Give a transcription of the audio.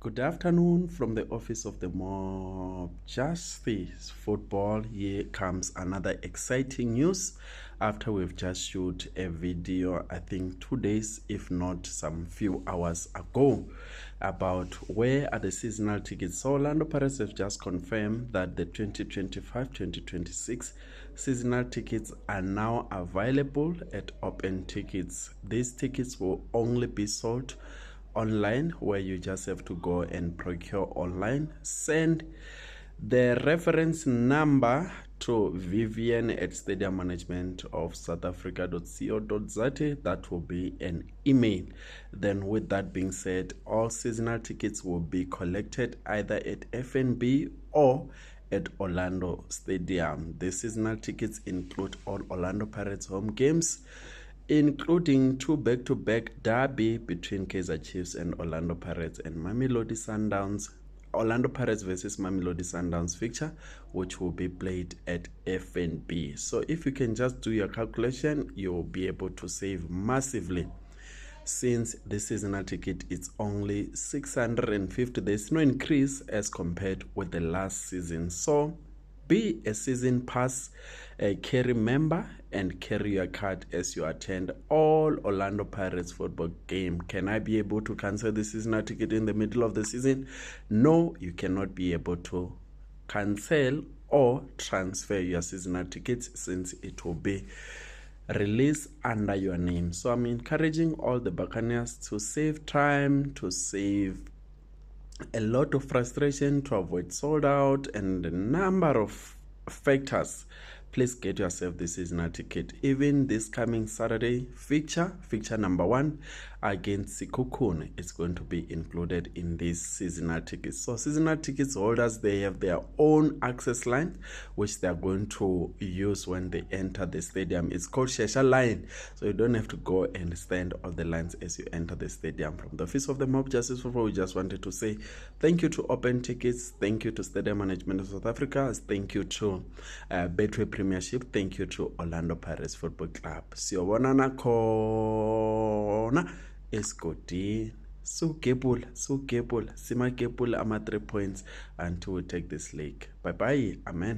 Good afternoon from the office of the Mob Justice Football. Here comes another exciting news after we've just shot a video, I think 2 days, if not some few hours ago, about where are the seasonal tickets. So Orlando Pirates have just confirmed that the 2025-2026 seasonal tickets are now available at Open Tickets. These tickets will only be sold online, where you just have to go and procure online. Send the reference number to Vivian at Stadium Management of South Africa.co.za. That will be an email. Then with that being said, all seasonal tickets will be collected either at FNB or at Orlando Stadium. The seasonal tickets include all Orlando Pirates home games, including 2 back-to-back derby between Kaizer Chiefs and Orlando Pirates, and Mamelodi Sundowns, Orlando Pirates versus Mamelodi Sundowns fixture, which will be played at FNB. So if you can just do your calculation, you'll be able to save massively. Since the seasonal ticket is only 650, there's no increase as compared with the last season. So be a season pass carry member and carry your card as you attend all Orlando Pirates football game. Can I be able to cancel the seasonal ticket in the middle of the season? No, you cannot be able to cancel or transfer your seasonal tickets, since it will be released under your name. So I'm encouraging all the Buccaneers to save time, to save a lot of frustration, to avoid sold out and a number of factors. Please get yourself the seasonal ticket. Even this coming Saturday fixture number 1 against Sekhukhune, is going to be included in these seasonal tickets. So seasonal tickets holders, they have their own access line, which they are going to use when they enter the stadium. It's called Shesha Line, so you don't have to go and stand on the lines as you enter the stadium. From the office of the Mob Justice Football, we just wanted to say thank you to Open Tickets, thank you to Stadium Management of South Africa, thank you to Betway Premiership, thank you to Orlando Pirates Football Club. Siyobonana khona esigodini. Sukepula simakepula ama 3 points until we take this league. Bye bye. Amen.